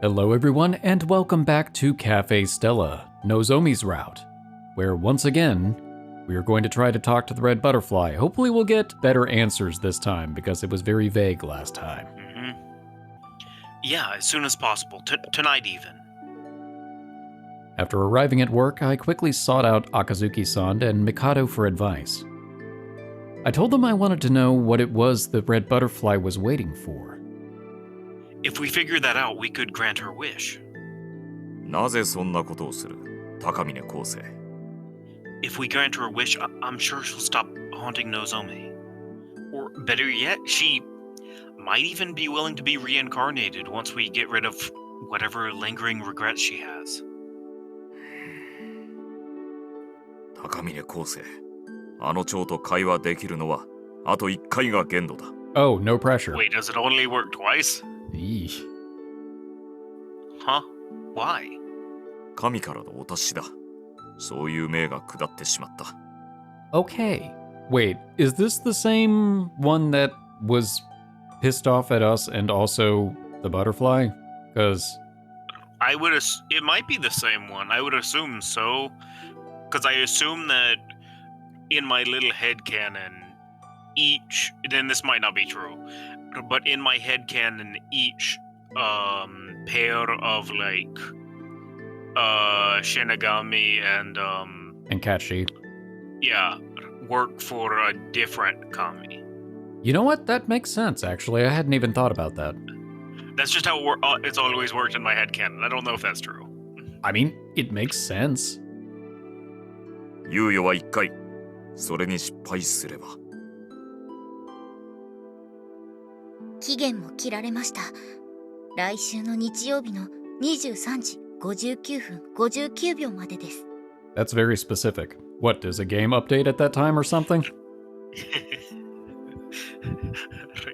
Hello everyone, and welcome back to Café Stella, Nozomi's route, where once again, we are going to try to talk to the red butterfly. Hopefully we'll get better answers this time, because it was very vague last time. Yeah, as soon as possible, tonight even. After arriving at work, I quickly sought out Akazuki-san and Mikado for advice. I told them I wanted to know what it was the red butterfly was waiting for. If we figure that out, we could grant her wish. なぜそんなことをする高峰康生 If we grant her a wish, I'm sure she'll stop haunting Nozomi. Or better yet, she might even be willing to be reincarnated once we get rid of whatever lingering regrets she has. 高峰康生あの蝶と会話できるのはあと1回が限度だ Oh, no pressure. Wait, does it only work twice? Eesh. Huh? Why? 神からのお達しだそういう命が下ってしまった Okay. Wait, is this the same one that was pissed off at us and also the butterfly? Because... it might be the same one. I would assume so. Because I assume that in my little headcanon, then this might not be true, but in my headcanon, each pair of Shinigami And Catchy. yeah, work for a different kami. You know what? That makes sense, actually. I hadn't even thought about that. That's just how it's always worked in my headcanon. I don't know if that's true. I mean, it makes sense. 猶予は1回それに失敗すれば期限も切られました。来週の日曜日の23時59分59秒までです。That's very specific. What, does a game update at that time or something?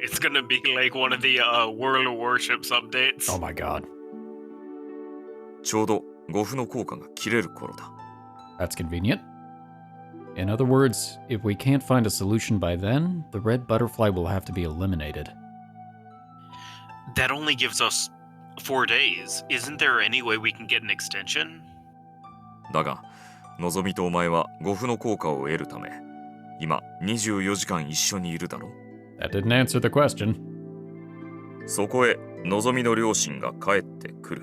It's gonna be like one of the World of Warships updates. Oh my god. ちょうど護符の効果が切れる頃だ That's convenient. In other words, if we can't find a solution by then, the red butterfly will have to be eliminated. That only gives us 4 days. Isn't there any way we can get an extension? だがのぞみとお前は護符の効果を得るため今24時間一緒にいるだろ That didn't answer the question. そこへのぞみの両親が帰ってくる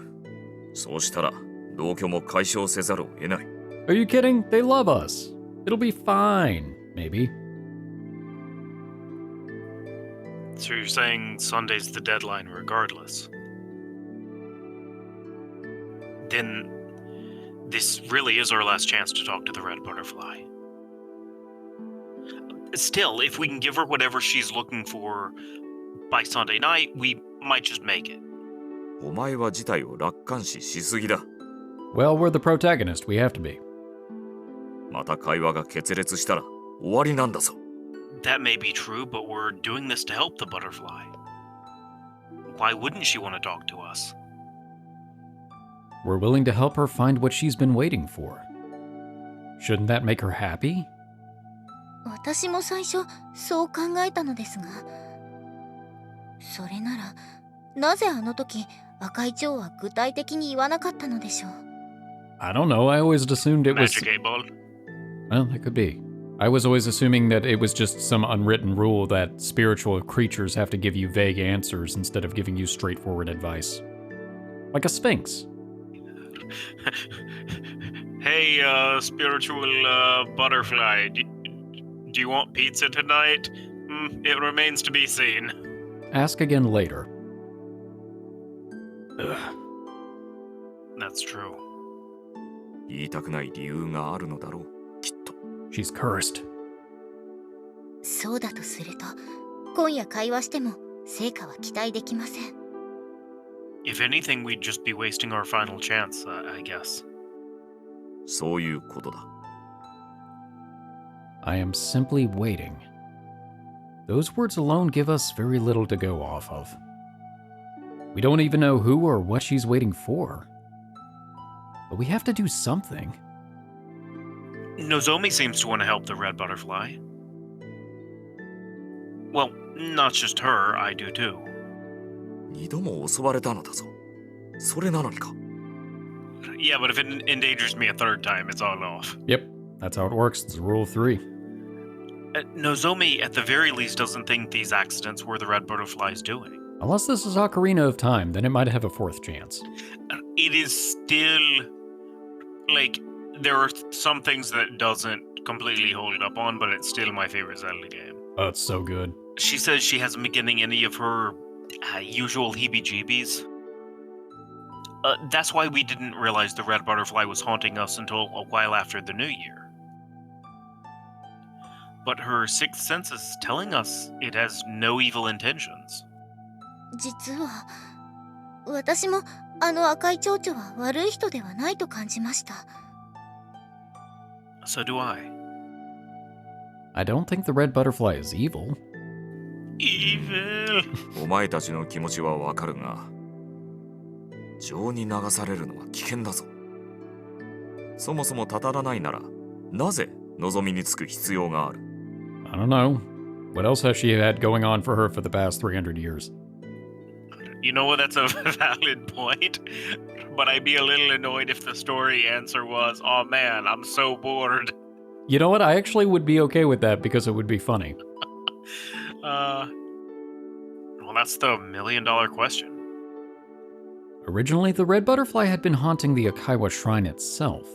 そうしたら同居も解消せざるを得ない Are you kidding? They love us. It'll be fine, maybe. So you're saying Sunday's the deadline regardless. Then this really is our last chance to talk to the red butterfly. Still, if we can give her whatever she's looking for by Sunday night, we might just make it. お前は事態を楽観視しすぎだ Well, we're the protagonist. We have to be. また会話が決裂したら終わりなんだぞ That may be true, but we're doing this to help the butterfly. Why wouldn't she want to talk to us? We're willing to help her find what she's been waiting for. Shouldn't that make her happy? 私も最初そう考えたのですが、それならなぜあの時赤い蝶は具体的に言わなかったのでしょう。I don't know. I always assumed it was... Magic 8-ball. Well, that could be. I was always assuming that it was just some unwritten rule that spiritual creatures have to give you vague answers instead of giving you straightforward advice. Like a sphinx. Hey, spiritual butterfly, do you want pizza tonight? It remains to be seen. Ask again later. Ugh. That's true. 言いたくない理由があるのだろうきっと She's cursed. そうだとすると、今夜会話しても成果は期待できません。If anything, we'd just be wasting our final chance, I guess. そういうことだ I am simply waiting. Those words alone give us very little to go off of. We don't even know who or what she's waiting for. But we have to do something. Nozomi seems to want to help the red butterfly. Well, not just her, I do too. 2度も襲われたのだぞそれなのにか。 Yeah, but if it endangers me a third time, it's all off. Yep, that's how it works. It's rule 3. Nozomi, at the very least, doesn't think these accidents were the red butterflies doing. Unless this is Ocarina of Time, then it might have a 4th chance. It is still, like, there are some things that doesn't completely hold it up on, but it's still my favorite Zelda game. Oh, it's so good. She says she hasn't been getting any of her usual heebie-jeebies. That's why we didn't realize the red butterfly was haunting us until a while after the New Year. But her sixth sense is telling us it has no evil intentions. 実は私もあの赤い蝶々は悪い人ではないと感じました。 So do I. I don't think the red butterfly is evil. Evil! お前たちの気持ちはわかるが、情に流されるのは危険だぞ。そもそもたたらないなら、なぜ望みにつく必要がある？ I don't know. What else has she had going on for her for the past 300 years? You know what? That's a valid point. But I'd be a little annoyed if the story answer was, oh man, I'm so bored. You know what? I actually would be okay with that because it would be funny. Well, that's the million-dollar question. Originally, the red butterfly had been haunting the Akaiwa shrine itself.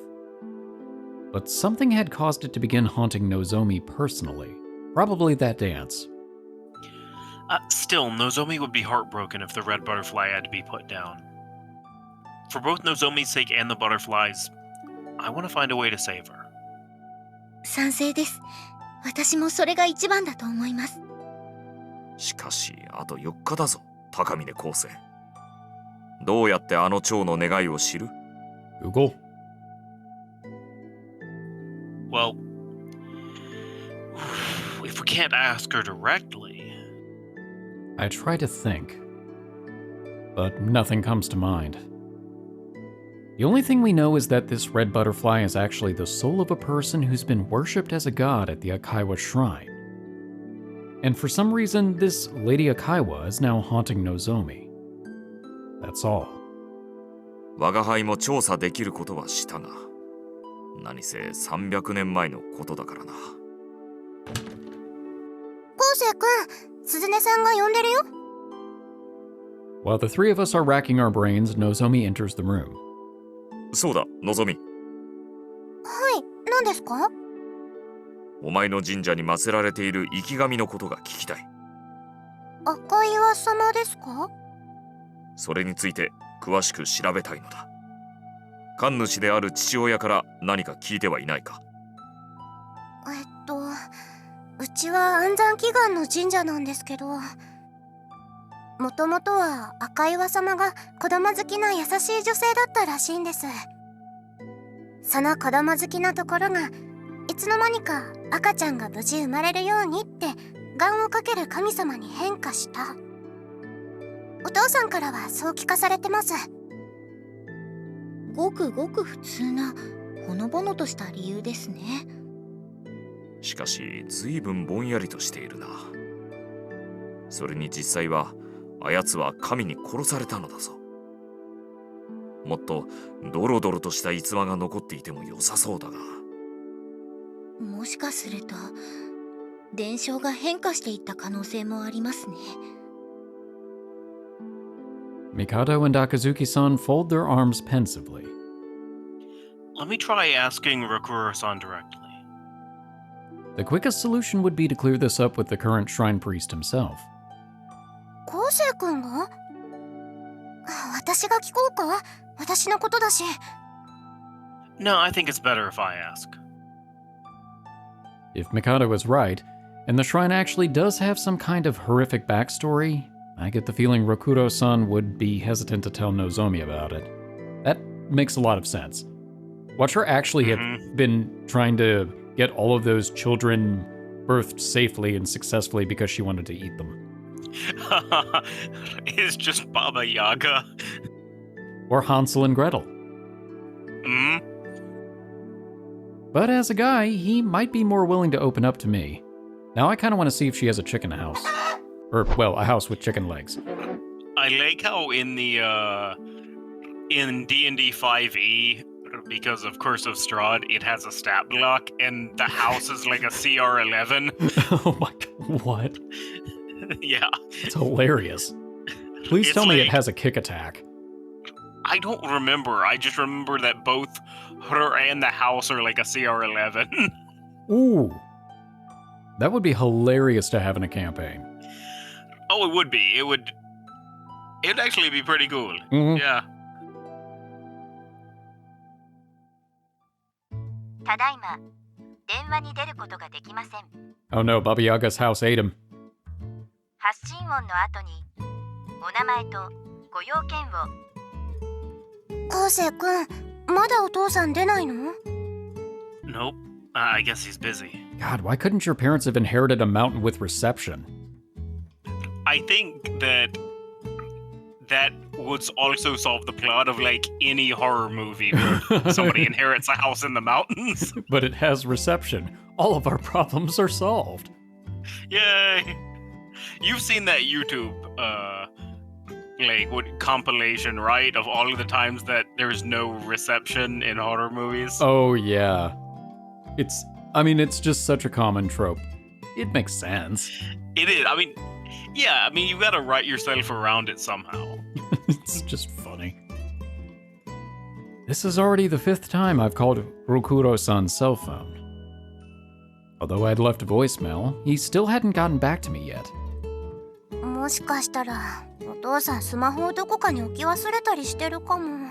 But something had caused it to begin haunting Nozomi personally. Probably that dance. Still, Nozomi would be heartbroken if the red butterfly had to be put down. For both Nozomi's sake and the butterflies, I want to find a way to save her. 賛成です。私もそれが一番だと思います。しかし、あと4日だぞ、高峰昴生。どうやってあの蝶の願いを知る？ Google. Well, if we can't ask her directly... I try to think, but nothing comes to mind. The only thing we know is that this red butterfly is actually the soul of a person who's been worshipped as a god at the Akaiwa shrine. And for some reason, this Lady Akaiwa is now haunting Nozomi. That's all. 我が輩も調査できることはしたが、何せ300年前のことだからな。昴生くん、鈴音さんが呼んでるよ。 While the three of us are racking our brains, Nozomi enters the room. そうだ、のぞみ。はい、何ですか？お前の神社に祀られている生き神のことが聞きたい。赤岩様ですか？それについて詳しく調べたいのだ。神主である父親から何か聞いてはいないか？うちは安産祈願の神社なんですけど、もともとは赤岩様が子供好きな優しい女性だったらしいんです。その子供好きなところがいつの間にか赤ちゃんが無事生まれるようにって願をかける神様に変化した。お父さんからはそう聞かされてます。ごくごく普通なほのぼのとした理由ですね。しかし随分ぼんやりとしているな。それに実際はあやつは神に殺されたのだぞ。もっとドロドロとした逸話が残っていても良さそうだが。もしかすると伝承が変化していった可能性もありますね。Mikado and Akazuki-san fold their arms pensively. Let me try asking Rokuro-san directly. The quickest solution would be to clear this up with the current shrine priest himself. 昴生君が？私が聞こうか？私のことだし。No, I think it's better if I ask. If Mikado is right, and the shrine actually does have some kind of horrific backstory, I get the feeling Rokuro-san would be hesitant to tell Nozomi about it. That makes a lot of sense. Watch her actually have been trying to get all of those children birthed safely and successfully because she wanted to eat them. It's just Baba Yaga. Or Hansel and Gretel. Hmm? But as a guy, he might be more willing to open up to me. Now I kind of want to see if she has a chicken house. Or, well, a house with chicken legs. I like how in the in D&D 5e, because of Curse of Strahd, it has a stat block, and the house is like a CR11. Oh my god, what? Yeah. It's hilarious. Please It's tell me it like- has a kick attack. I don't remember. I just remember that both her and the house are like a CR11. Ooh. That would be hilarious to have in a campaign. Oh, it would be. It'd actually be pretty cool. Mhm. Yeah. ただいま電話に出ることができません。 Oh no, Baba Yaga's house ate him. 発信音の後にお名前とご用件を。昴生くん、まだお父さん出ないの？ Nope. I guess he's busy. God, why couldn't your parents have inherited a mountain with reception? I think that would also solve the plot of like any horror movie where somebody inherits a house in the mountains. But it has reception. All of our problems are solved. Yay! You've seen that YouTube compilation, right? Of all of the times that there's no reception in horror movies. Oh yeah. It's just such a common trope. It makes sense. It is. I mean, you gotta write yourself around it somehow. It's just funny. This is already the 5th time I've called Rokuro-san's cell phone. Although I'd left a voicemail, he still hadn't gotten back to me yet. もしかしたらお父さんスマホをどこかに置き忘れたりしてるかも。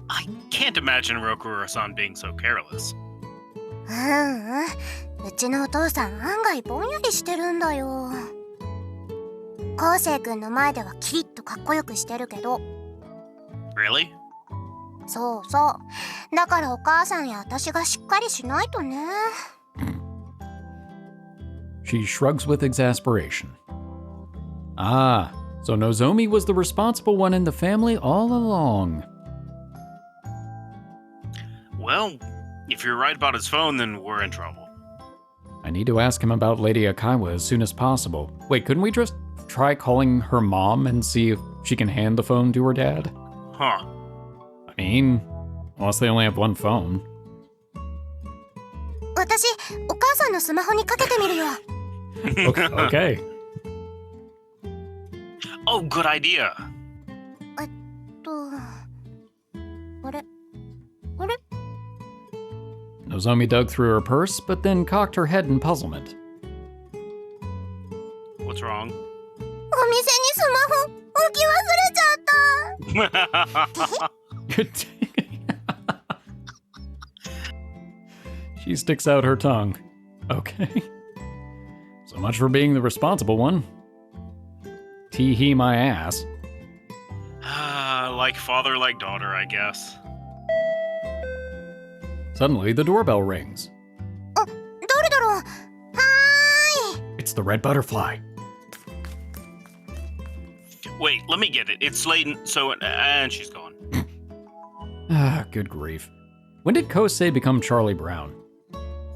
I can't imagine Rokuro-san being so careless. うちのお父さん案外ぼんやりしてるんだよ。昴生くんの前ではキリッとかっこよくしてるけど。 Really? そうそう。だからお母さんや私がしっかりしないとね。 She shrugs with exasperation. Ah, so Nozomi was the responsible one in the family all along. Well, if you're right about his phone, then we're in trouble. I need to ask him about Lady Akaiwa as soon as possible. Wait, couldn't we just try calling her mom and see if she can hand the phone to her dad? Huh. I mean, unless they only have one phone. 私、お母さんのスマホにかけてみるよ。Okay. Oh, good idea. あれ Nozomi dug through her purse, but then cocked her head in puzzlement. What's wrong? お店にスマホ置き忘れちゃった。 She sticks out her tongue. Okay. So much for being the responsible one. Tee-hee my ass. Like father, like daughter, I guess. Suddenly, the doorbell rings. 誰だろう。はーい。 It's the red butterfly. Wait, let me get it. It's Slayton, and she's gone. Ah, good grief. When did Kousei become Charlie Brown?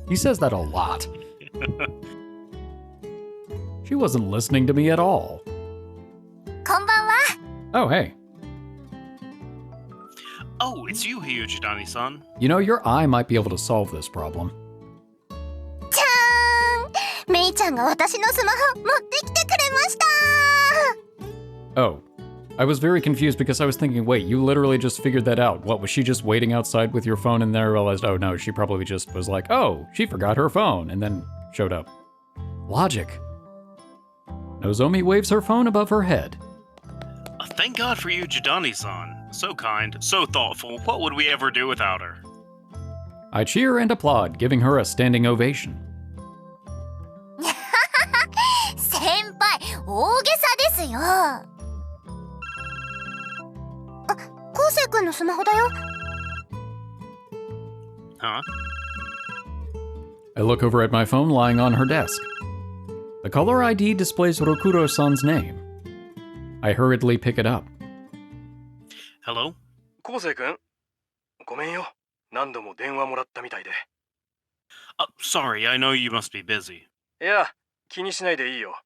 He says that a lot. She wasn't listening to me at all. こんばんは。 Oh, hey. Oh, it's you, Hiyujidani-san. You know, your eye might be able to solve this problem. じゃーん。メイちゃんが私のスマホ持ってきてくれました。 Oh. I was very confused because I was thinking, wait, you literally just figured that out. What, was she just waiting outside with your phone and then I realized, oh no, she probably just was like, oh, she forgot her phone and then showed up. Logic. Nozomi waves her phone above her head. Thank God for you, Jidani-san. So kind, so thoughtful. What would we ever do without her? I cheer and applaud, giving her a standing ovation. 先輩、大げさですよ。昴生くんのスマホだよ。 Huh? I look over at my phone lying on her desk. The caller ID displays Rokuro-san's name. I hurriedly pick it up. Hello? 昴生くん、ごめんよ。何度も電話もらったみたいで。Sorry, I know you must be busy. いや、気にしないでいいよ。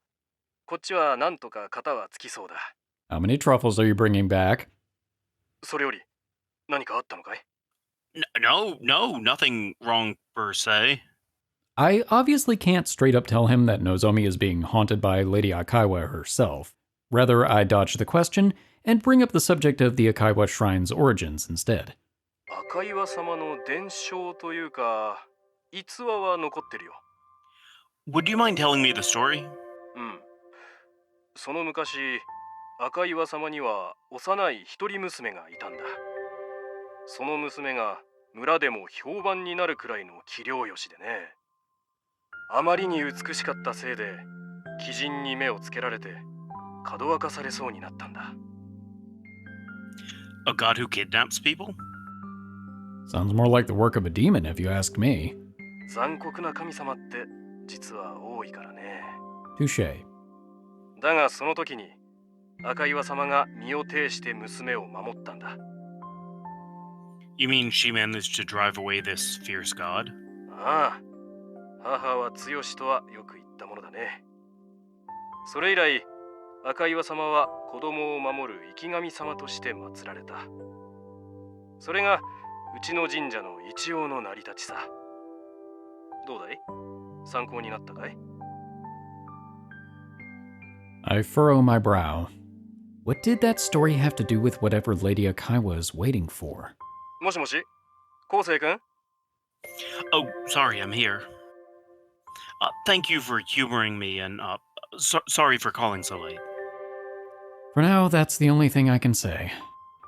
こっちはなんとか型はつきそうだ。How many truffles are you bringing back? それより、何かあったのかい？ No, nothing wrong per se. I obviously can't straight up tell him that Nozomi is being haunted by Lady Akaiwa herself. Rather, I dodge the question and bring up the subject of the Akaiwa Shrine's origins instead. 赤岩様の伝承というか、逸話は残ってるよ。 Would you mind telling me the story? うん。その昔、赤岩様には幼い一人娘がいたんだ。その娘が村でも評判になるくらいの器量よしでね。あまりに美しかったせいで、鬼人に目をつけられて、かどわかされそうになったんだ。 A god who kidnaps people? Sounds more like the work of a demon if you ask me. 残酷な神様って実は多いからね。 Touche. だがその時に赤岩様が身を挺して娘を守ったんだ。 You mean she managed to drive away this fierce god? ああ、母は強しとはよく言ったものだね。それ以来、赤岩様は子供を守る生神様として祀られた。それがうちの神社の一応の成り立ちさ。どうだい？参考になったかい？ I furrow my brow. What did that story have to do with whatever Lady Akaiwa is waiting for? もしもし、昴生君？ Oh, sorry, I'm here. Thank you for humoring me, and sorry for calling so late. For now, that's the only thing I can say.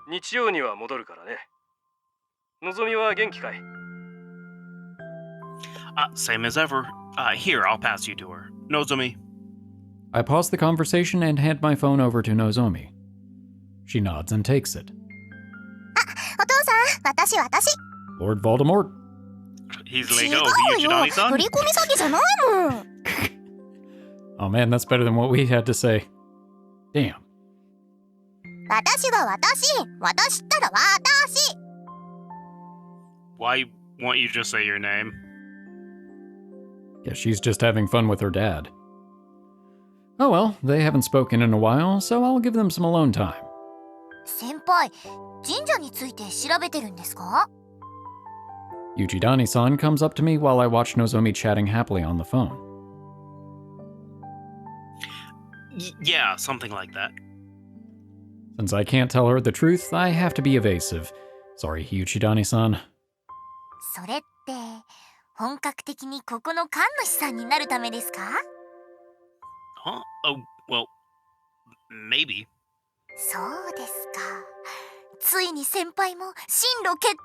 日曜には戻るからね。のぞみは元気かい？ Same as ever. Here, I'll pass you to her. Nozomi. I pause the conversation and hand my phone over to Nozomi. She nods and takes it. お父さん、私。 Lord Voldemort. He's 違 late. う Oh, よ。 Yoshinani-san? 振り込み詐欺じゃないもん。 Oh man, that's better than what we had to say. Damn. 私は私ったら私。 Why won't you just say your name? Guess she's just having fun with her dad. Oh well, they haven't spoken in a while, so I'll give them some alone time. 先輩、神社について調べてるんですか？ Yuchidani-san comes up to me while I watch Nozomi chatting happily on the phone. Yeah, something like that. Since I can't tell her the truth, I have to be evasive. Sorry, Yuchidani-san. それって本格的にここの神主さんになるためですか？ Huh? Oh, well, maybe. そうですか。ついに先輩も進路決定で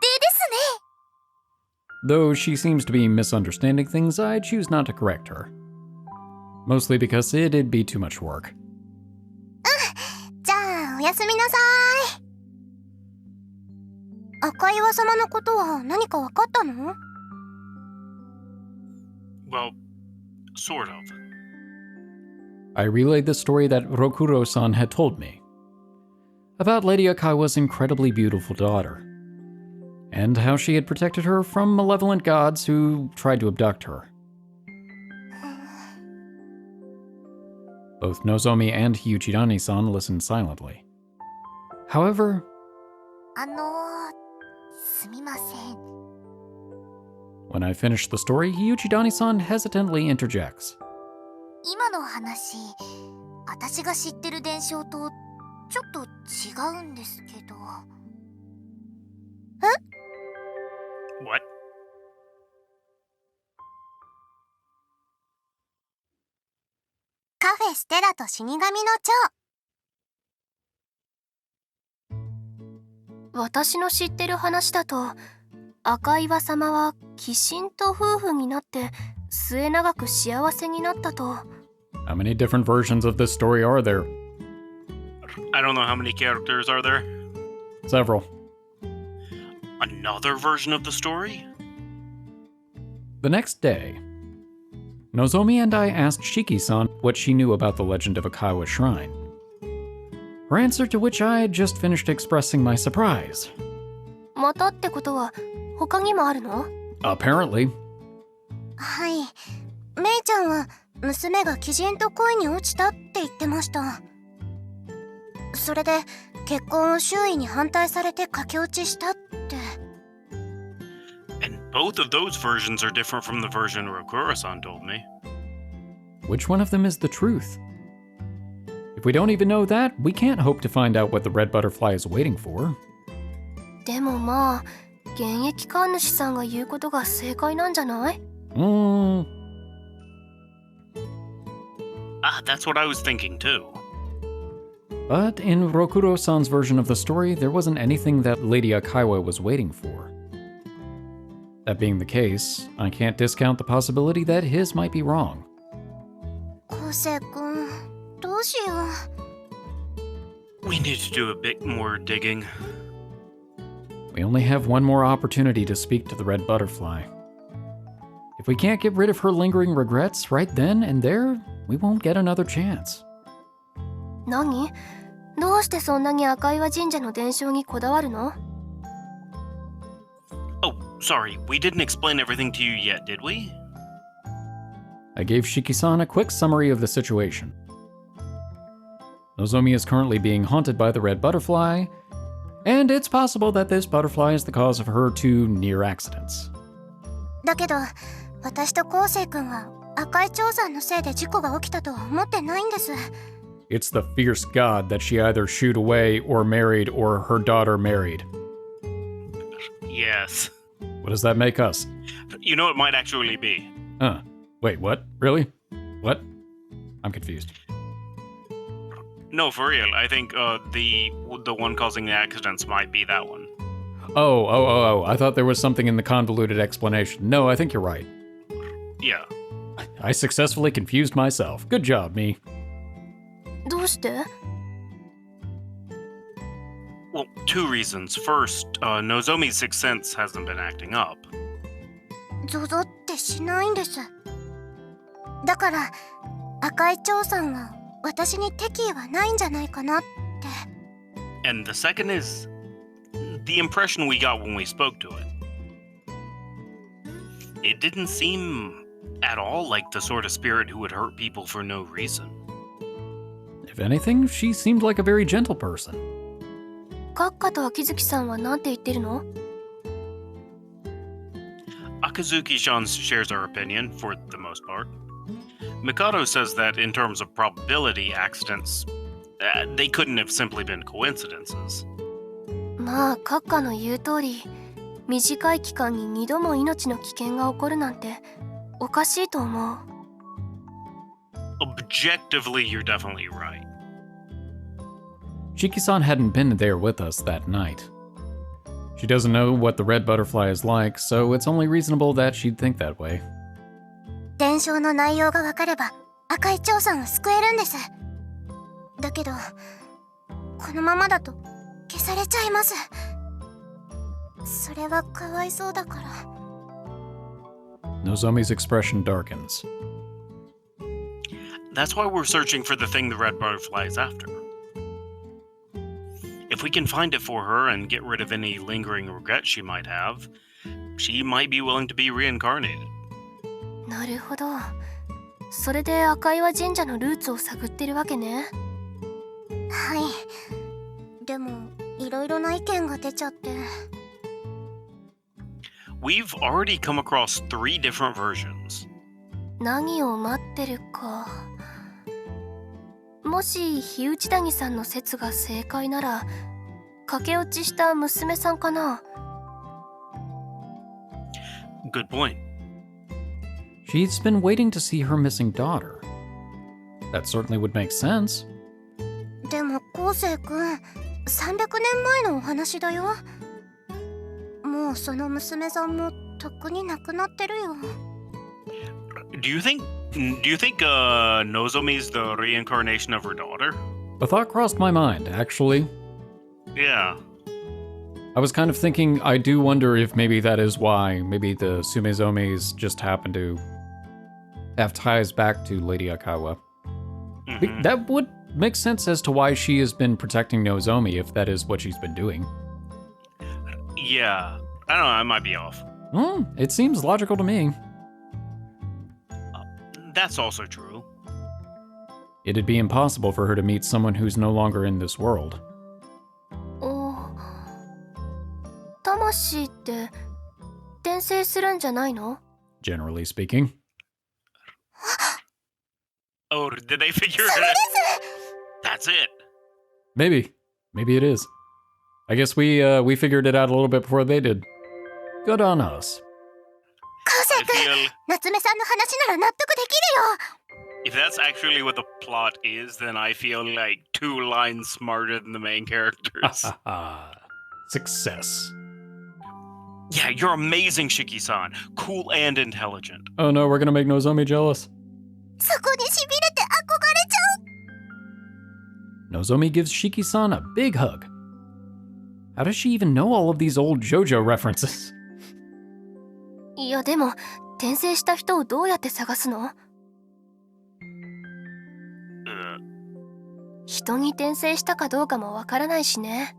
すね。 Though she seems to be misunderstanding things, I choose not to correct her. Mostly because it'd be too much work. じゃあおやすみなさい。赤岩様のことは何か分かったの？ Well, sort of. I relayed the story that Rokuro-san had told me about Lady Akaiwa's incredibly beautiful daughter, and how she had protected her from malevolent gods who tried to abduct her. Both Nozomi and Yuchidani-san listened silently. However, すみません。 when I finish the story, Yuchidani-san hesitantly interjects. 今の話、私が知ってる伝承とちょっと違うんですけど。 What? カフェステラと死神の蝶。私の知ってる話だと、赤岩様は鬼神と夫婦になって末永く幸せになったと。 How many different versions of this story are there? I don't know how many characters are there. Several. Another version of the story? The next day, Nozomi and I asked Shiki-san what she knew about the legend of Akaiwa Shrine. Her answer to which I had just finished expressing my surprise. またってことは他にもあるの？ Apparently. はい。メイちゃんは娘が鬼人と恋に落ちたって言ってました。それで結婚を周囲に反対されて駆け落ちしたって。 And both of those versions are different from the version Rokura-san told me. Which one of them is the truth? If we don't even know that, we can't hope to find out what the red butterfly is waiting for. でもまあ現役神主さんが言うことが正解なんじゃない？ That's what I was thinking too. But in Rokuro-san's version of the story, there wasn't anything that Lady Akaiwa was waiting for. That being the case, I can't discount the possibility that his might be wrong. 昴生君、どうしよう。 We need to do a bit more digging. We only have one more opportunity to speak to the red butterfly. If we can't get rid of her lingering regrets right then and there, we won't get another chance. 何？どうしてそんなに赤岩神社の伝承にこだわるの？ Oh, sorry, we didn't explain everything to you yet, did we? I gave Shiki-san a quick summary of the situation. Nozomi is currently being haunted by the red butterfly, and it's possible that this butterfly is the cause of her two near accidents. だけど私と昴生君は赤い長さんのせいで事故が起きたとは思ってないんです。 It's the fierce god that she either shooed away or married or her daughter married. Yes. What does that make us? You know, it might actually be. Wait, what? Really? What? I'm confused. No, for real. I think the one causing the accidents might be that one. Oh. I thought there was something in the convoluted explanation. No, I think you're right. Yeah. I successfully confused myself. Good job, me. どうして？ Well, two reasons. First, Nozomi's sixth sense hasn't been acting up. ゾゾってしないんです。だから赤い長さんは私に敵意はないんじゃないかなって。 And the second is the impression we got when we spoke to it. It didn't seem at all like the sort of spirit who would hurt people for no reason. If anything, she seemed like a very gentle person. カッカと秋月さんは何て言ってるの？ Akazuki-chan shares our opinion, for the most part. Mikado says that in terms of probability, accidents, they couldn't have simply been coincidences. まあカッカの言う通り、短い期間に2度も命の危険が起こるなんておかしいと思う。 Objectively, you're definitely right. Shiki-san hadn't been there with us that night. She doesn't know what the red butterfly is like, so it's only reasonable that she'd think that way. 伝承の内容が分かれば赤い長さんを救えるんです。だけどこのままだと消されちゃいます。それはかわいそうだから。 Nozomi's expression darkens. That's why we're searching for the thing the red butterfly is after. If we can find it for her and get rid of any lingering regrets she might have, she might be willing to be reincarnated. なるほど。それで赤岩神社のルーツを探ってるわけね。はい。でもいろいろな意見が出ちゃって。 We've already come across 3 different versions. 何を待ってるか。もし火内谷さんの説が正解なら駆け落ちした娘さんかな。 Good point. She's been waiting to see her missing daughter. That certainly would make sense. でも昴生君、300年前のお話だよ。もうその娘さんもとっくに亡くなってるよ。 Do you think Nozomi's the reincarnation of her daughter? A thought crossed my mind, actually. Yeah. I was kind of thinking, I do wonder if maybe that is why. Maybe the Sumezomis just happen to have ties back to Lady Akaiwa. Mm-hmm. That would make sense as to why she has been protecting Nozomi, if that is what she's been doing. Yeah. I don't know, I might be off. It seems logical to me. That's also true. it'd be impossible for her to meet someone who's no longer in this world. 魂って転生するんじゃないの？ Generally speaking. Oh, did they figure it out? That's it. Maybe it is. I guess we figured it out a little bit before they did. Good on us. I 昴生君、 feel 夏目さんの話なら納得できるよ。 if that's actually what the plot is, then I feel like 2 lines smarter than the main characters. Success. Yeah, you're amazing, Shiki-san. Cool and intelligent. Oh no, we're gonna make Nozomi jealous. そこにしびれて憧れちゃう。 Nozomi gives Shiki-san a big hug. How does she even know all of these old JoJo references? いやでも転生した人をどうやって探すの？ 人に転生したかどうかもわからないしね。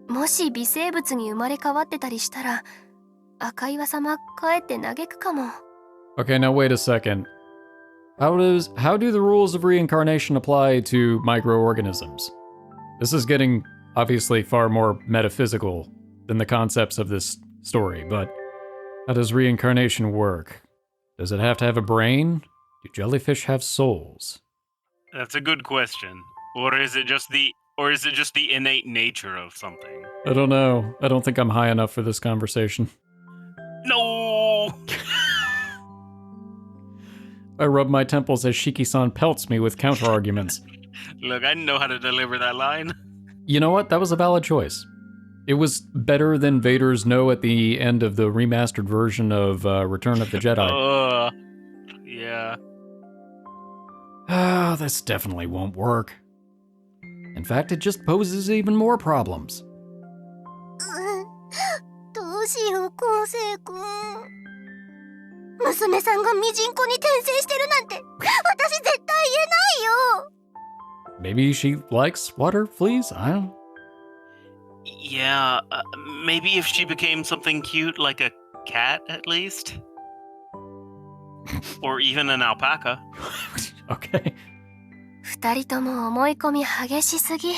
もし微生物に生まれ変わってたりしたら、赤岩様かえって嘆くかも。 Okay, now wait a second. How do the rules of reincarnation apply to microorganisms? This is getting obviously far more metaphysical than the concepts of this story, but how does reincarnation work? Does it have to have a brain? Do jellyfish have souls? That's a good question. Or is it just the innate nature of something? I don't know. I don't think I'm high enough for this conversation. No! I rub my temples as Shiki-san pelts me with counter-arguments. Look, I know how to deliver that line. You know what? That was a valid choice. It was better than Vader's no at the end of the remastered version of Return of the Jedi. Yeah. Ah, this definitely won't work. In fact, it just poses even more problems. どうしよう、昴生君。娘さんがミジンコに転生してるなんて、私絶対言えないよ。 Maybe she likes water fleas? I don't know. Yeah, maybe if she became something cute like a cat at least. Or even an alpaca. Okay. 二人とも思い込み激しすぎ。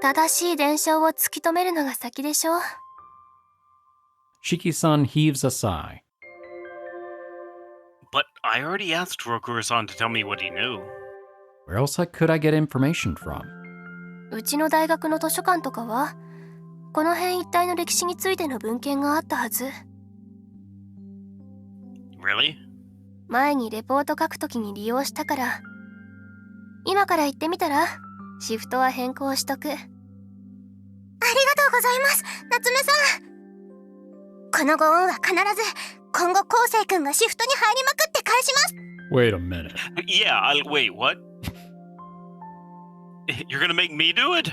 正しい伝承を突き止めるのが先でしょ。 Shiki-san heaves a sigh. But I already asked Rokuro-san to tell me what he knew. Where else could I get information from? うちの大学の図書館とかは、この辺一帯の歴史についての文献があったはず。 Really? 前にレポート書くときに利用したから。今から行ってみたら、シフトは変更しとく。ありがとうございます、夏目さん。このご恩は必ず今後昴生君がシフトに入りまくって返します。 Wait a minute. Yeah, wait, what? You're gonna make me do it?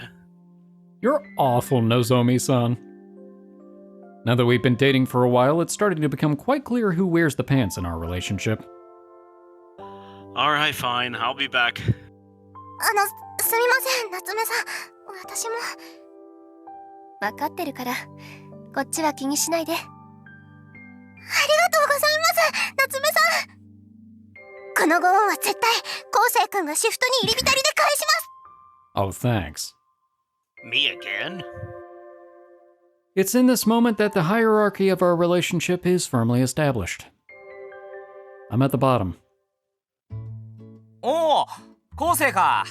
You're awful, Nozomi-san. Now that we've been dating for a while, it's starting to become quite clear who wears the pants in our relationship. Alright, fine, I'll be back. すみません、夏目さん。私も。分かってるから、こっちは気にしないで。ありがとうございます、夏目さん。このご恩は絶対、昴生君がシフトに入り浸りで返します。 Oh, thanks. Me again? It's in this moment that the hierarchy of our relationship is firmly established. I'm at the bottom. おお、昴生か。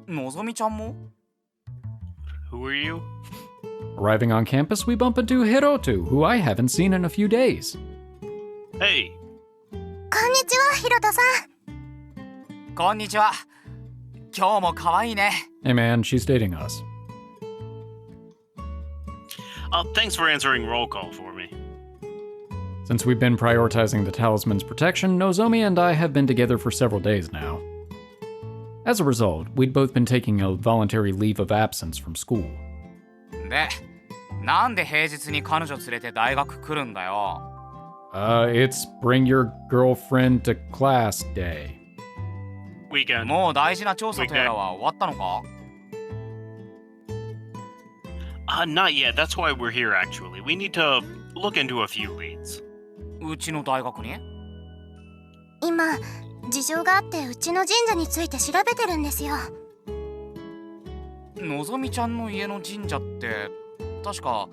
のぞみちゃんも？ Who are you? Arriving on campus, we bump into Hiroto, who I haven't seen in a few days. Hey. こんにちは、ヒロトさん。こんにちは。今日も可愛いね。Hey man, she's dating us. Thanks for answering roll call for me. Since we've been prioritizing the talisman's protection, Nozomi and I have been together for several days now. As a result, we'd both been taking a voluntary leave of absence from school. で、なんで平日に彼女連れて大学来るんだよ。It's bring your girlfriend to class day. Weekend. もう大事な調査とやらは終わったのか？ Not yet. That's why we're here, actually. We need to look into a few leads. うちの大学に？今事情があってうちの神社について調べてるんですよ。のぞみちゃんの家の神社って確か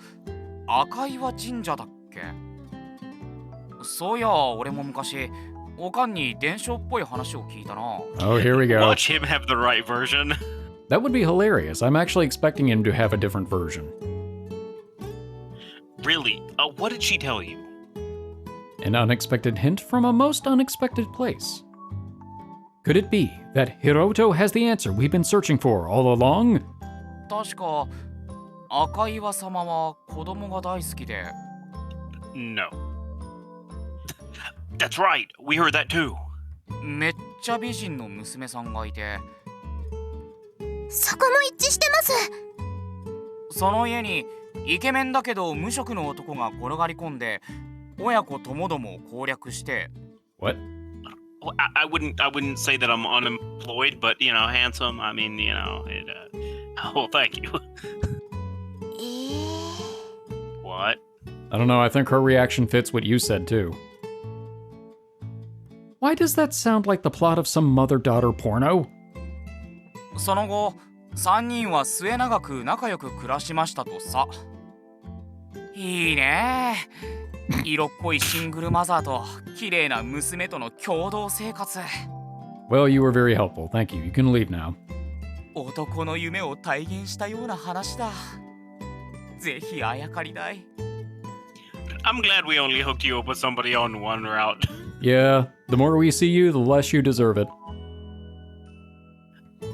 赤岩神社だっけ？そういや俺も昔おかんに伝承っぽい話を聞いたな。 Oh, here we go. Watch him have the right version. That would be hilarious. I'm actually expecting him to have a different version. Really? What did she tell you? An unexpected hint from a most unexpected place. Could it be that Hiroto has the answer we've been searching for all along? 確か赤岩様は子供が大好きで。 No. That's right. We heard that too. めっちゃ美人の娘さんがいて、そこも一致してます。その家にイケメンだけど無職の男が転がり込んで親子ともどもを攻略して。 What? Well, I wouldn't say that I'm unemployed, but handsome. I mean, well, thank you. What? I don't know, I think her reaction fits what you said too. Why does that sound like the plot of some mother-daughter porno? その後3人は末永く仲良く暮らしましたとさ。いいね。色っぽいシングルマザーと綺麗な娘との共同生活。 Well, you were very helpful. Thank you. You can leave now. 男の夢を体現したような話だ。ぜひあやかりたい。 I'm glad we only hooked you up with somebody on one route. Yeah, the more we see you, the less you deserve it.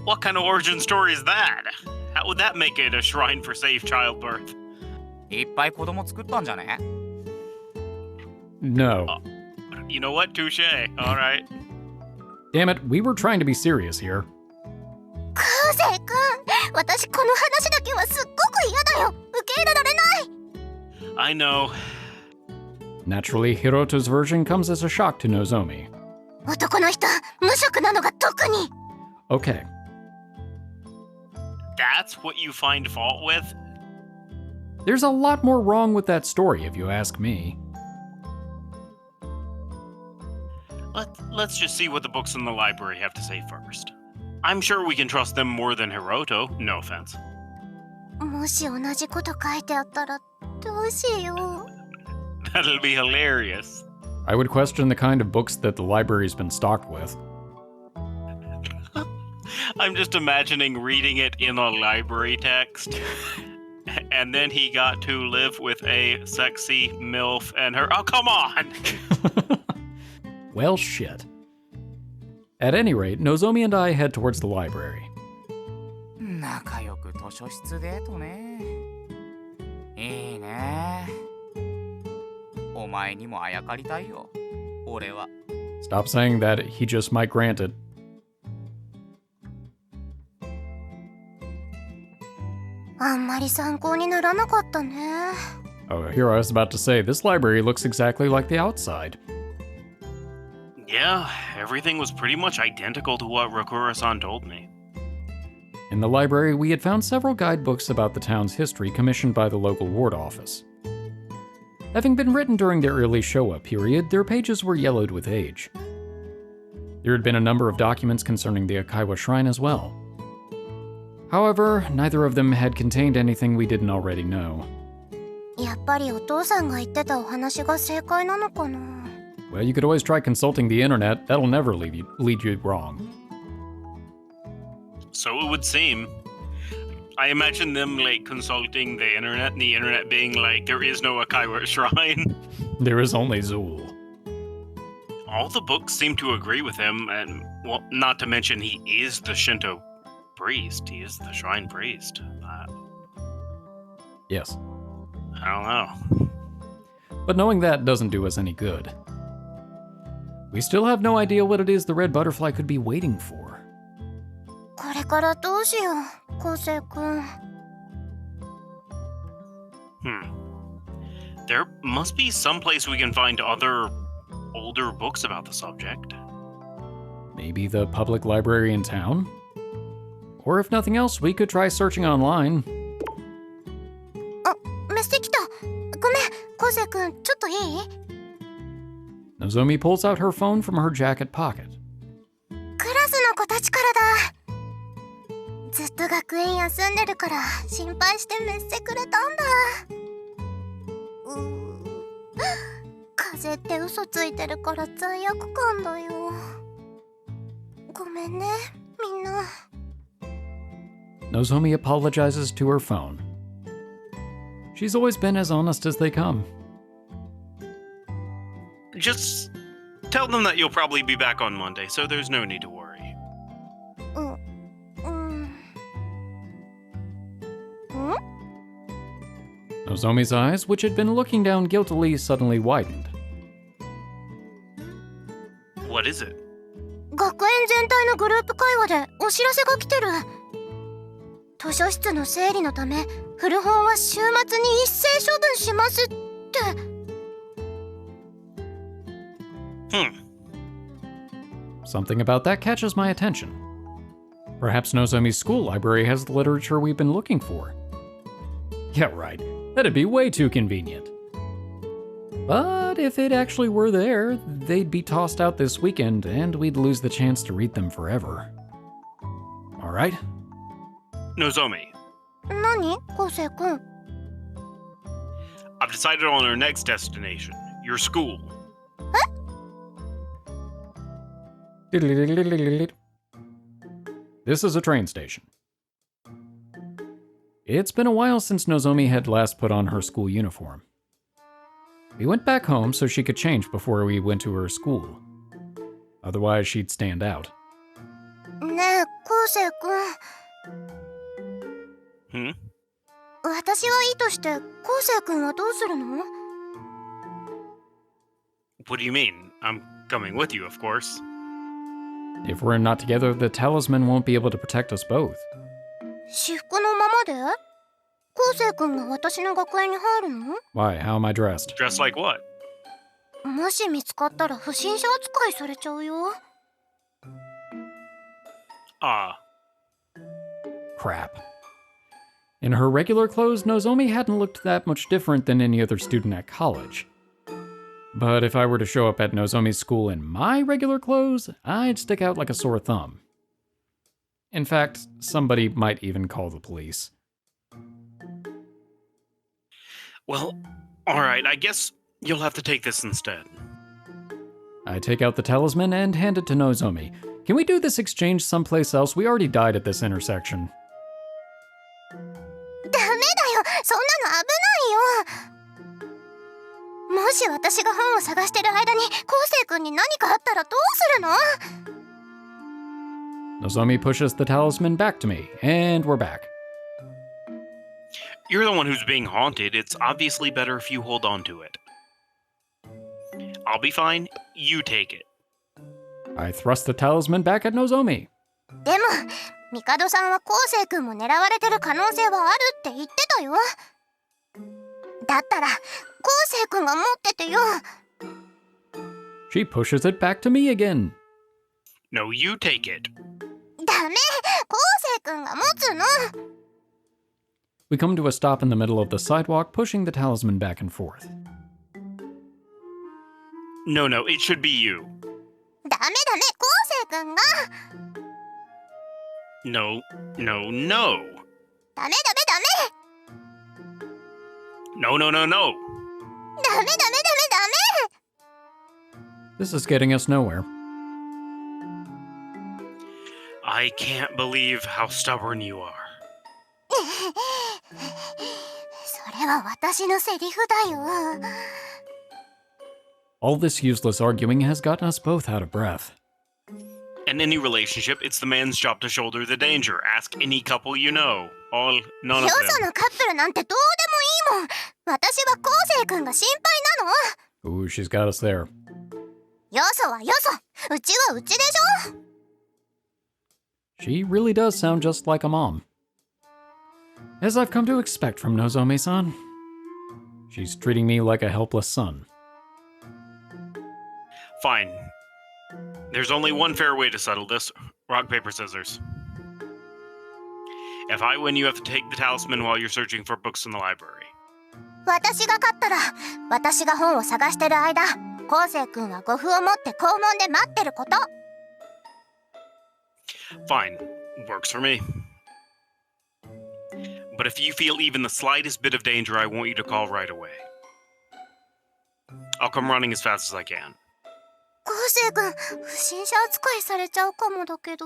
What kind of origin story is that? How would that make it a shrine for safe childbirth? いっぱい子供作ったんじゃね？ No. You know what? Touche. All right. Damn it, we were trying to be serious here. コウセイ君、私この話だけはすっごく嫌だよ。受け入れられない。 I know. Naturally, Hiroto's version comes as a shock to Nozomi. 男の人、無職なのが特に。 Okay, That's what you find fault with? there's a lot more wrong with that story if you ask me. Let's just see what the books in the library have to say first. I'm sure we can trust them more than Hiroto. No offense. もし同じこと書いてあったらどうしよう。 That'll be hilarious. I would question the kind of books that the library's been stocked with. I'm just imagining reading it in a library text. And then he got to live with a sexy MILF and her. Oh, come on! Well, shit. At any rate, Nozomi and I head towards the library. 仲良く図書室デートね。いいね。お前にもあやかりたいよ。俺は。 Stop saying that, he just might grant it. あんまり参考にならなかったね。 Oh, here I was about to say, this library looks exactly like the outside. Yeah, everything was pretty much identical to what Rakura-san told me. In the library, we had found several guidebooks about the town's history commissioned by the local ward office. Having been written during the early Showa period, their pages were yellowed with age. There had been a number of documents concerning the Akaiwa shrine as well. However, neither of them had contained anything we didn't already know. やっぱりお父さんが言ってたお話が正解なのかな。 Well, you could always try consulting the internet. That'll never lead you wrong. So it would seem. I imagine them consulting the internet and the internet being like, there is no Akaiwa shrine. There is only Zool. All the books seem to agree with him, and well, not to mention he is the Shinto priest. He is the shrine priest. Yes. I don't know. But knowing that doesn't do us any good. We still have no idea what it is the red butterfly could be waiting for. これからどうしよう、コウセイ君。There must be some place we can find other older books about the subject. Maybe the public library in town? Or if nothing else, we could try searching online. あ、メッセ来た。ごめん、コウセイ君、ちょっといい？ Nozomi pulls out her phone from her jacket pocket. クラスの子たちからだ。ずっと学園休んでるから心配してメッセくれたんだ。風邪って嘘ついてるから罪悪感だよ。ごめんね、みんな。Nozomi apologizes to her phone. She's always been as honest as they come. Just tell them that you'll probably be back on Monday, so there's no need to worry. Nozomi's eyes, which had been looking down guiltily, suddenly widened. What is it? 学園全体のグループ会話でお知らせが来てる。図書室の整理のため古本は週末に一斉処分しますって。Something about that catches my attention. Perhaps Nozomi's school library has the literature we've been looking for. Yeah, right. That'd be way too convenient. But if it actually were there, they'd be tossed out this weekend, and we'd lose the chance to read them forever. All right? Nozomi, 何昴生くん。 I've decided on our next destination, your school. This is a train station. It's been a while since Nozomi had last put on her school uniform. We went back home so she could change before we went to her school. Otherwise, she'd stand out. ねえ昴生くん。私はいいとして昴生くんはどうするの？ What do you mean? I'm coming with you, of course. If we're not together, the talisman won't be able to protect us both. 私服のままで？昴生くんが私の学園に入るの？ Why? How am I dressed? Dressed like what? もし見つかったら不審者扱いされちゃうよ。Crap. In her regular clothes, Nozomi hadn't looked that much different than any other student at college. But if I were to show up at Nozomi's school in my regular clothes, I'd stick out like a sore thumb. In fact, somebody might even call the police. Well, alright, I guess you'll have to take this instead. I take out the talisman and hand it to Nozomi. Can we do this exchange someplace else? We already died at this intersection. ダメだよ、そんなの危ないよ。もし私が本を探してる間に昴生くんに何かあったらどうするの？ Nozomi pushes the talisman back to me, and we're back. You're the one who's being haunted. It's obviously better if you hold on to it. I'll be fine. You take it. I thrust the talisman back at Nozomi. でも帝さんは昴生くんも狙われてる可能性はあるって言ってたよ。だったら昴生くんが持っててよ。 She pushes it back to me again. No, you take it. ダメ、昴生くんが持つの。 We come to a stop in the middle of the sidewalk, pushing the talisman back and forth. No, it should be you. ダメ昴生くんが。 No. ダメ。 No. ダメ。 This is getting us nowhere. I can't believe how stubborn you are. それは私のセリフだよ。 All this useless arguing has gotten us both out of breath. In any relationship, it's the man's job to shoulder the danger. Ask any couple you know. None of よ them. そのカップルなんてどうでもいいもん。私は昴生くんが心配なの。 Ooh, she's got us there. よそはよそ、うちはうちでしょ。 She really does sound just like a mom. As I've come to expect from Nozomi-san. She's treating me like a helpless son. Fine. There's only one fair way to settle this. Rock, paper, scissors. If I win, you have to take the talisman while you're searching for books in the library. 私が勝ったら、私が本を探してる間、昴生君は護符を持って校門で待ってること。 Fine. Works for me. But if you feel even the slightest bit of danger, I want you to call right away. I'll come running as fast as I can. 昴生君、不審者扱いされちゃうかもだけど。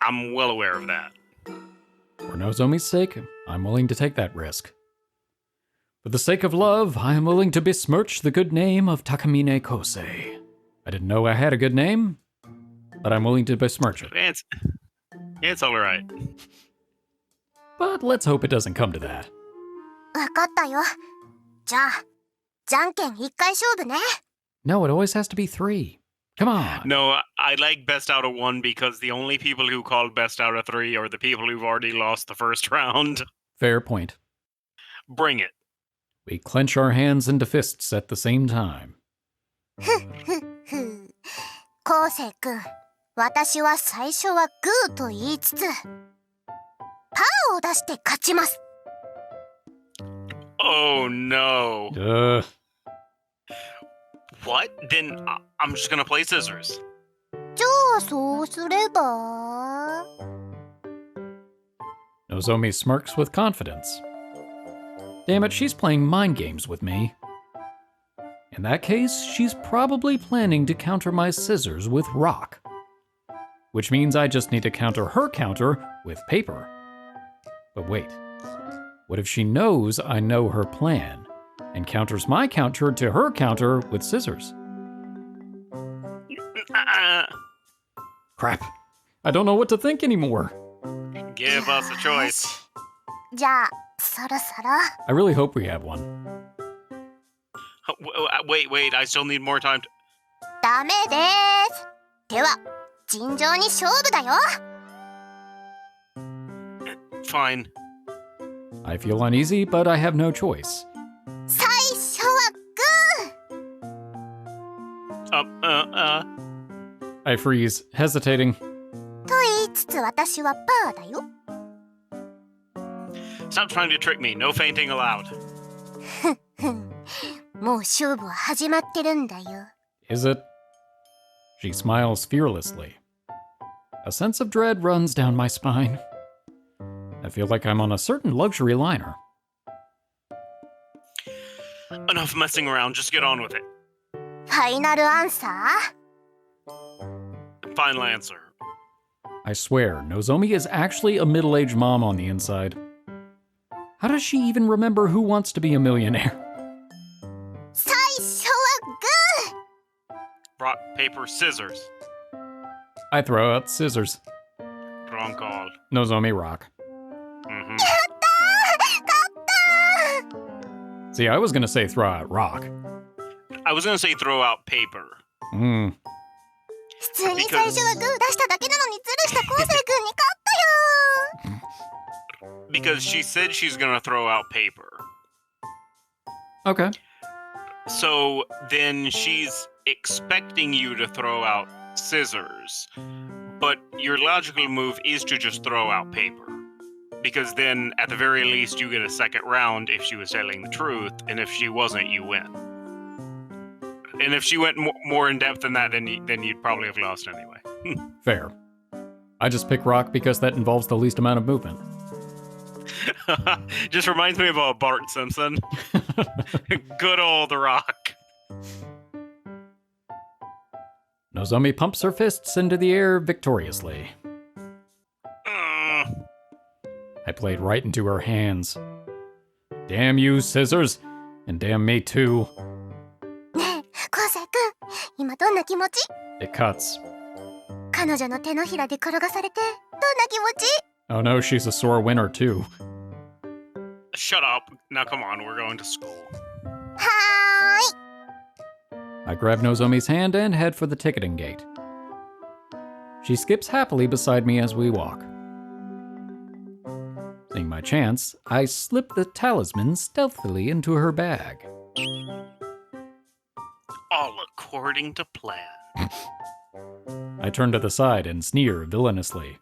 I'm well aware of that. For Nozomi's sake, I'm willing to take that risk. For the sake of love, I am willing to besmirch the good name of Takamine Kousei. I didn't know I had a good name, but I'm willing to besmirch it. It's alright. But let's hope it doesn't come to that. わかったよ。じゃあ、じゃんけん一回勝負ね。 No, it always has to be 3. Come on. No, I like best out of 1 because the only people who call best out of 3 are the people who've already lost the first round. Fair point. Bring it. We clench our hands into fists at the same time. 昴生君、私は最初はグーと言いつつ、パーを出して勝ちます。 Oh no. What? Then I'm just gonna play scissors. じゃあそうすれば。 Nozomi smirks with confidence. Damn it, she's playing mind games with me. In that case, she's probably planning to counter my scissors with rock. Which means I just need to counter her counter with paper. But wait, what if she knows I know her plan and counters my counter to her counter with scissors? Crap, I don't know what to think anymore. Give us a choice. じゃあ、そろそろ。 I really hope we have one. Wait, I still need more time to... ダメです。では、尋常に勝負だよ。 Fine. I feel uneasy, but I have no choice. 最初はグー。 I freeze, hesitating. と言いつつ私はパーだよ。 Stop trying to trick me. No fainting allowed. もう勝負は始まってるんだよ。 Is it? She smiles fearlessly. A sense of dread runs down my spine. I feel like I'm on a certain luxury liner. Enough messing around. Just get on with it. ファイナルアンサー？ Final answer. I swear, Nozomi is actually a middle-aged mom on the inside. How does she even remember who wants to be a millionaire? 最初はグー。 Rock, paper, scissors. I throw out scissors. Wrong call. Nozomi rock. Mm-hmm. 勝ったー。 See, I was gonna say throw out rock. I was gonna say throw out paper. 普通に最初はグー出しただけなのにズルした昴生君に勝ったよ。 Because she said she's gonna throw out paper. Okay. So then she's expecting you to throw out scissors. But your logical move is to just throw out paper. Because then, at the very least, you get a second round if she was telling the truth, and if she wasn't, you win. And if she went more in depth than that, then you'd probably have lost anyway. Fair. I just pick rock because that involves the least amount of movement. Just reminds me of Bart Simpson. Good old rock. Nozomi pumps her fists into the air victoriously. I played right into her hands. Damn you, scissors, and damn me too. ねえ、昴生君、今どんな気持ち？ It cuts. 彼女の手のひらで転がされて、どんな気持ち？ Oh no, she's a sore winner too. Shut up. Now come on, we're going to school. はーい。 I grab Nozomi's hand and head for the ticketing gate. She skips happily beside me as we walk. Seeing my chance, I slip the talisman stealthily into her bag. All according to plan. I turn to the side and sneer villainously.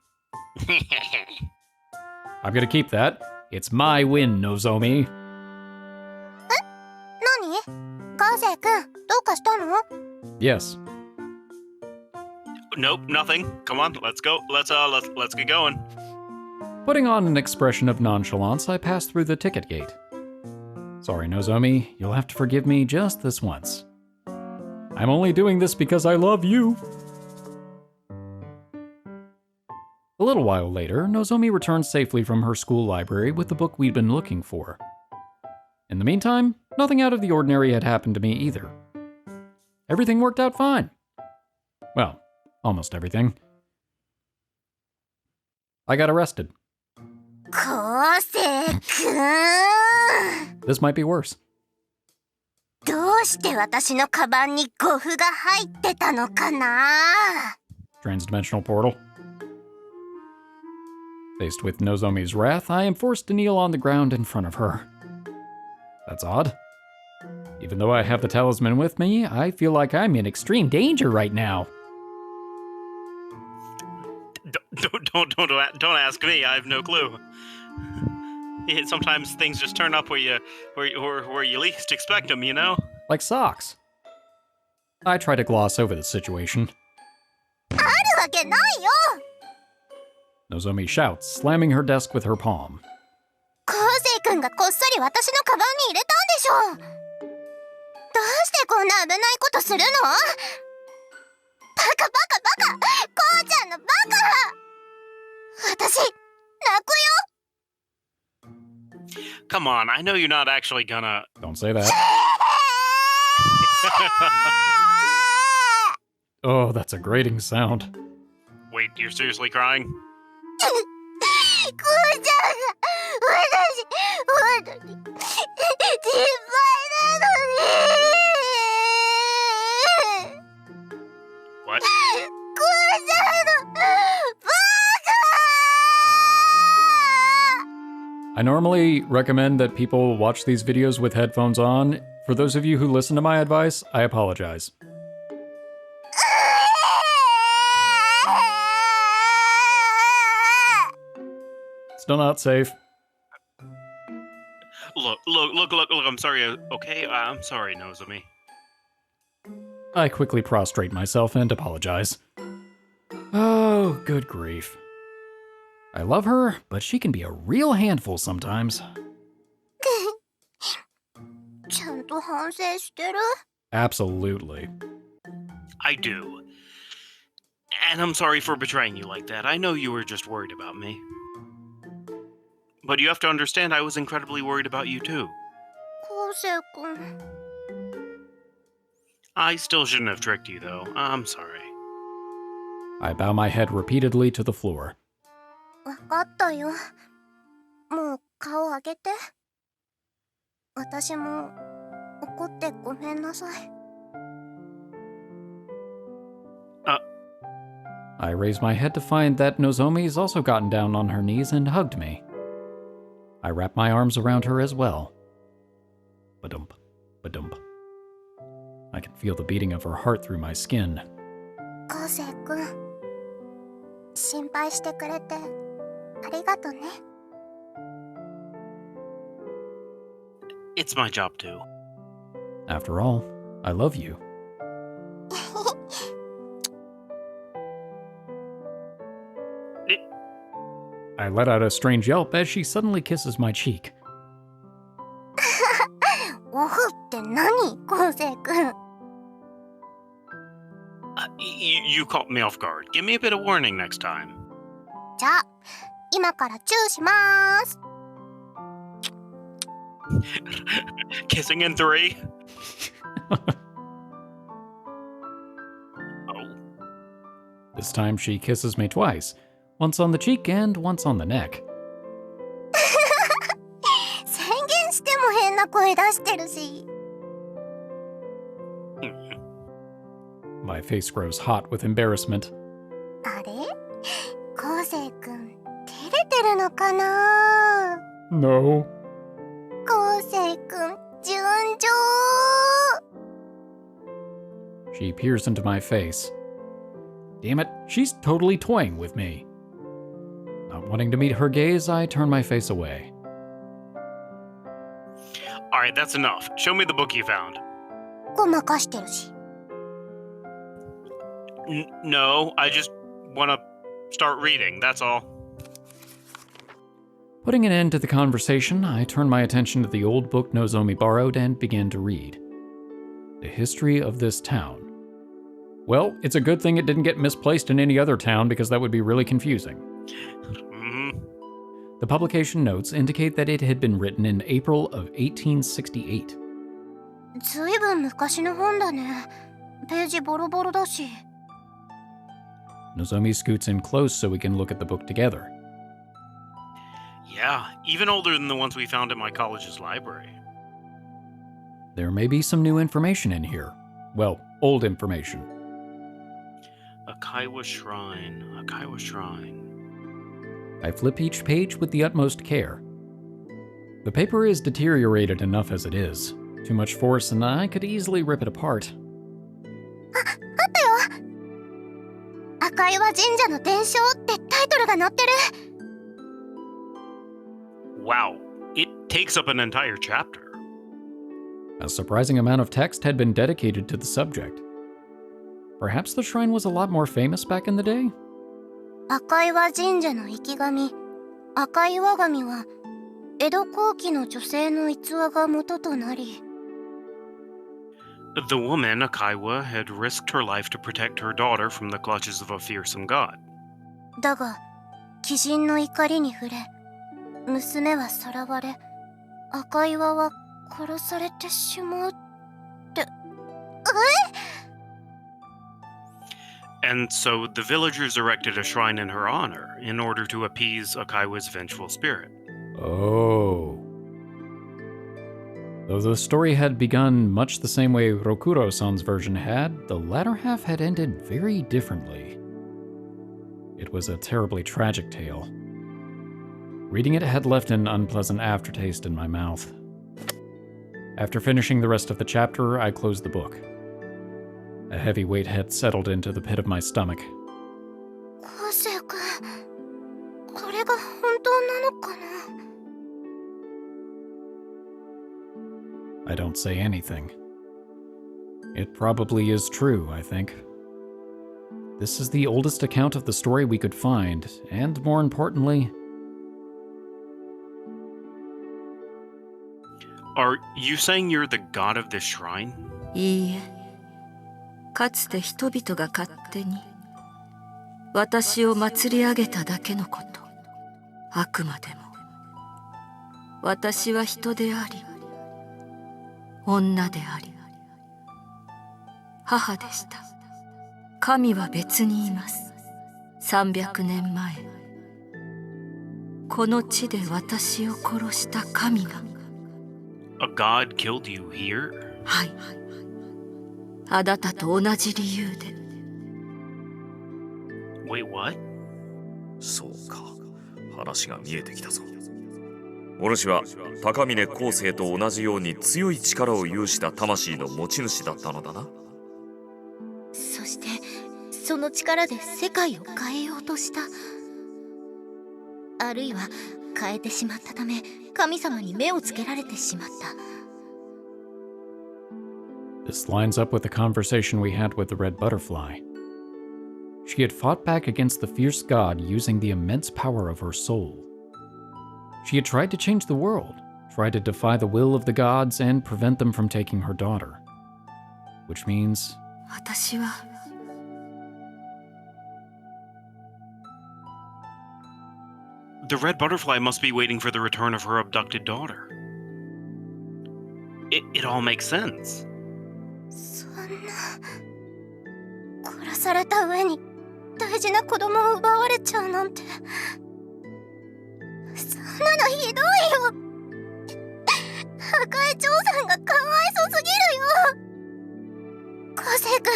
I'm gonna keep that. It's my win, Nozomi. 何？昴生生くん、どうかしたの？ Yes. Nope, nothing. Come on, let's go. Let's get going. Putting on an expression of nonchalance, I passed through the ticket gate. Sorry, Nozomi, you'll have to forgive me just this once. I'm only doing this because I love you. A little while later, Nozomi returned safely from her school library with the book we'd been looking for. In the meantime, nothing out of the ordinary had happened to me either. Everything worked out fine. Well, almost everything. I got arrested. 昴生くん、 This might be worse. どうして私のカバンにゴフが入ってたのかな？ Transdimensional portal. Faced with Nozomi's wrath, I am forced to kneel on the ground in front of her. That's odd. Even though I have the talisman with me, I feel like I'm in extreme danger right now. Don't ask me. I have no clue. Sometimes things just turn up where you least expect them, you know? Like socks. I try to gloss over the situation. あるわけないよ。 Nozomi shouts, slamming her desk with her palm. 昴生くんがこっそり私のカバンに入れたんでしょ。どうしてこんな危ないことするの？バカバカバカ、こうちゃんのバカ。私、泣くよ。 Come on, I know you're not actually gonna... Don't say that. Oh, that's a grating sound. Wait, you're seriously crying? こうちゃんが、本当に、心配なのに。 What? こうちゃんの、バカ。 I normally recommend that people watch these videos with headphones on. For those of you who listen to my advice, I apologize. Still not safe. Look, I'm sorry, okay? I'm sorry, Nozomi. I quickly prostrate myself and apologize. Oh, good grief. I love her, but she can be a real handful sometimes. ちゃんと反省してる？ Absolutely. I do. And I'm sorry for betraying you like that. I know you were just worried about me. But you have to understand I was incredibly worried about you too. 昴生くん。 I still shouldn't have tricked you though. I'm sorry. I bow my head repeatedly to the floor. わかったよ。もう顔上げて。私も怒ってごめんなさい。I raise my head to find that Nozomi's also gotten down on her knees and hugged me. I wrap my arms around her as well. Ba-dump, ba-dump. I can feel the beating of her heart through my skin. 昴生くん、心配してくれてありがとね。 It's my job too. After all, I love you. I let out a strange yelp as she suddenly kisses my cheek. オフって何？昴生くん。 You caught me off guard. Give me a bit of warning next time. じゃあ、今からチューしまーす。 Kissing in 3? Oh. This time she kisses me twice, once on the cheek and once on the neck. 宣言しても変な声出してるし。 My face grows hot with embarrassment. あれ？昴生くん、照れてるのかな？ No. 昴生くん、純情。 She peers into my face. Damn it, she's totally toying with me. Not wanting to meet her gaze, I turn my face away. Alright, that's enough. Show me the book you found. ごまかしてるし。No, I just want to start reading, that's all. Putting an end to the conversation, I turned my attention to the old book Nozomi borrowed and began to read. The history of this town. Well, it's a good thing it didn't get misplaced in any other town because that would be really confusing. Mm-hmm. The publication notes indicate that it had been written in April of 1868. ずいぶん昔の本だね。ページボロボロだし。Nozomi scoots in close so we can look at the book together. Yeah, even older than the ones we found at my college's library. There may be some new information in here. Well, old information. Akaiwa Shrine. Akaiwa Shrine. I flip each page with the utmost care. The paper is deteriorated enough as it is. Too much force and I could easily rip it apart. あったよ。赤岩神社の伝承ってタイトルが載ってる。Wow, it takes up an entire chapter. A surprising amount of text had been dedicated to the subject. Perhaps the shrine was a lot more famous back in the day? 赤岩神社の生き神、赤岩神は江戸後期の女性の逸話が元となり。The woman, Akaiwa, had risked her life to protect her daughter from the clutches of a fearsome god. だが、鬼神の怒りに触れ、娘はさらわれ、赤岩は殺されてしまうって。And so the villagers erected a shrine in her honor in order to appease Akaiwa's vengeful spirit. Oh. Though the story had begun much the same way Rokuro-san's version had, the latter half had ended very differently. It was a terribly tragic tale. Reading it had left an unpleasant aftertaste in my mouth. After finishing the rest of the chapter, I closed the book. A heavy weight had settled into the pit of my stomach. 昴生君、これが本当なのかな。I don't say anything. It probably is true, I think. This is the oldest account of the story we could find, and more importantly... Are you saying you're the god of this shrine? いいえ、かつて人々が勝手に私を祭り上げただけのこと。あくまでも私は人であり、女であり、母でした。神は別にいます。300年前、この地で私を殺した神が。A god killed you here? はい。あなたと同じ理由で。Wait, what? そうか、話が見えてきたぞ。お主は高峰昴生と同じように強い力を有した魂の持ち主だったのだな。そしてその力で世界を変えようとした。あるいは変えてしまったため神様に目をつけられてしまった。This lines up with the conversation we had with the red butterfly. She had fought back against the fierce god using the immense power of her soul. She had tried to change the world, tried to defy the will of the gods and prevent them from taking her daughter. Which means... 私は The red butterfly must be waiting for the return of her abducted daughter. It all makes sense. そんな。殺された上に大事な子供を奪われちゃうなんて。そんなのひどいよ。赤い長さんがかわいそすぎるよ。昴生君、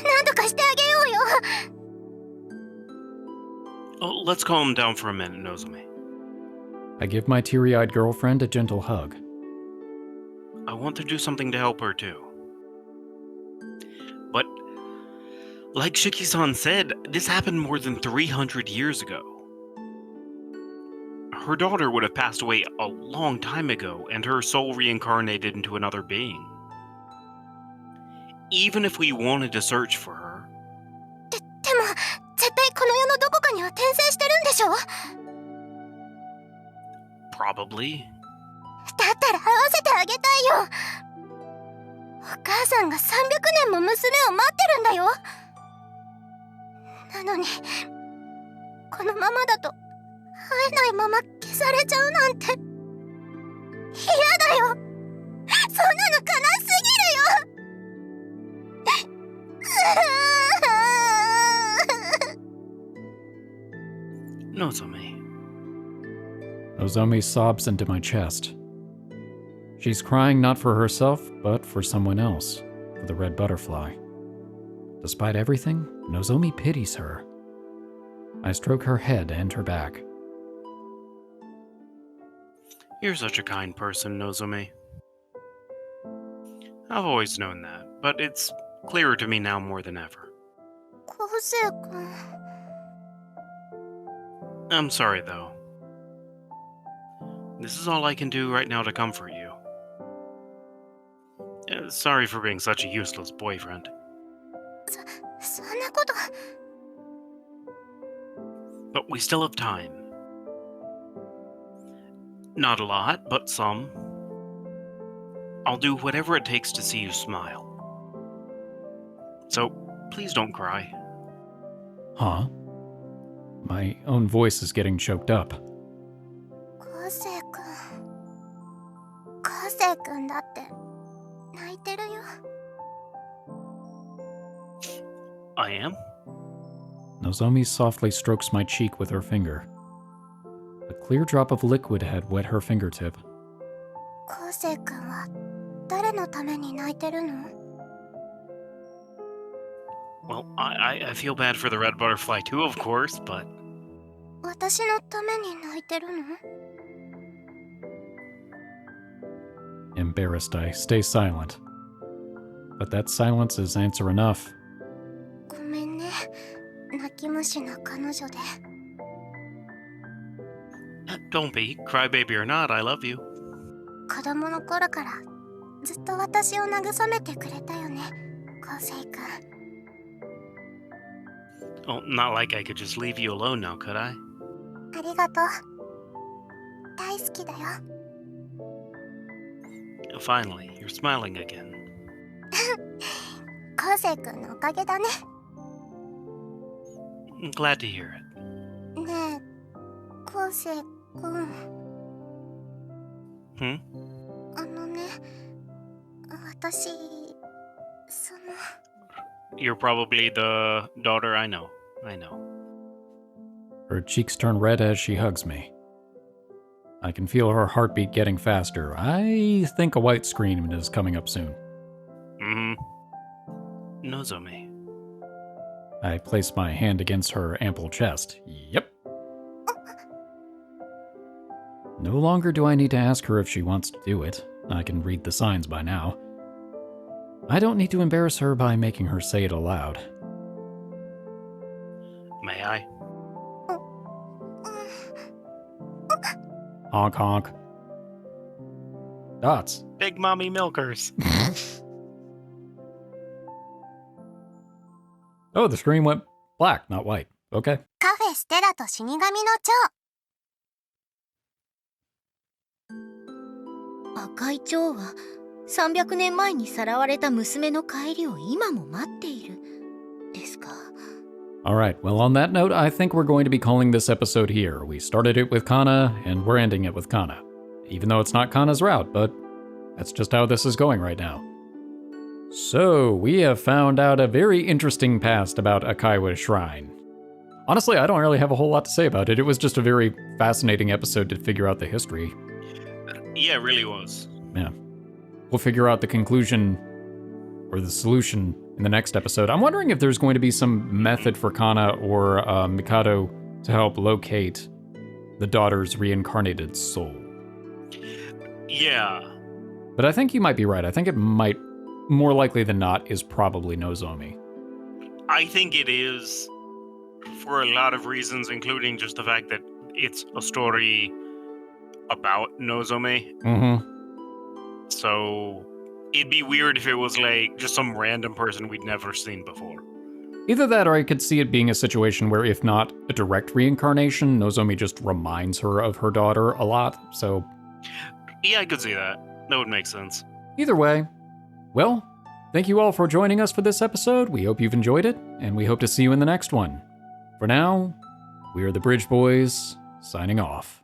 なんとかしてあげようよ。Oh, let's calm down for a minute, Nozomi. I give my teary-eyed girlfriend a gentle hug. I want to do something to help her too. But, like Shiki-san said, this happened more than 300 years ago. Her daughter would have passed away a long time ago, and her soul reincarnated into another being. even if we wanted to search for her. でも絶対この世のどこかには転生してるんでしょ？ Probably. だったら会わせてあげたいよ。お母さんが300年も娘を待ってるんだよ。なのにこのままだと会えないまま消されちゃうなんて嫌だよ。そんなの悲しすぎるよ。Nozomi. Nozomi sobs into my chest. She's crying not for herself, but for someone else, for the red butterfly. Despite everything, Nozomi pities her. I stroke her head and her back. You're such a kind person, Nozomi. I've always known that, but it's clearer to me now more than ever. 昴生君。 I'm sorry, though. This is all I can do right now to comfort you. Sorry for being such a useless boyfriend. そんなこと。 But we still have time. Not a lot, but some. I'll do whatever it takes to see you smile. So, please don't cry. Huh? My own voice is getting choked up. 昴生君。昴生君だって泣いてるよ。 I am? Nozomi softly strokes my cheek with her finger. A clear drop of liquid had wet her fingertip. 昴生君は誰のために泣いてるの？ Well, I feel bad for the red butterfly too, of course, but... 私のために泣いてるの？ Embarrassed, I stay silent. But that silence is answer enough. ごめんね。泣き虫な彼女で。 Don't be. Crybaby or not, I love you. 子供の頃からずっと私を慰めてくれたよね、昴生君。 Well, not like I could just leave you alone now, could I? ありがとう。大好きだよ。 Finally, you're smiling again. 昴生君のおかげだね。 I'm glad to hear it. ねえ、昴生君。 Hmm? あのね、私、You're probably the daughter I know. I know. Her cheeks turn red as she hugs me. I can feel her heartbeat getting faster. I think a white screen is coming up soon. Mm-hmm. Nozomi. I place my hand against her ample chest. Yep. No longer do I need to ask her if she wants to do it. I can read the signs by now. I don't need to embarrass her by making her say it aloud. May I? Honk honk. Dots. Big mommy milkers. Oh, the screen went black, not white. Okay. カフェステラと死神の蝶。赤い蝶は300年前にさらわれた娘の帰りを今も待っているですか？ Alright, well, on that note, I think we're going to be calling this episode here. We started it with Kana, and we're ending it with Kana. Even though it's not Kana's route, but that's just how this is going right now. So, we have found out a very interesting past about Akaiwa's shrine. Honestly, I don't really have a whole lot to say about it. It was just a very fascinating episode to figure out the history. Yeah, it really was. Yeah. We'll figure out the conclusion or the solution in the next episode. I'm wondering if there's going to be some method for Kana or Mikado to help locate the daughter's reincarnated soul. Yeah. But I think you might be right. I think it might, more likely than not, is probably Nozomi. I think it is for a lot of reasons, including just the fact that it's a story about Nozomi. Mm-hmm. So it'd be weird if it was like just some random person we'd never seen before. Either that, or I could see it being a situation where, if not a direct reincarnation, Nozomi just reminds her of her daughter a lot, so... Yeah, I could see that. That would make sense. Either way, well, thank you all for joining us for this episode. We hope you've enjoyed it, and we hope to see you in the next one. For now, we are the Bridge Boys, signing off.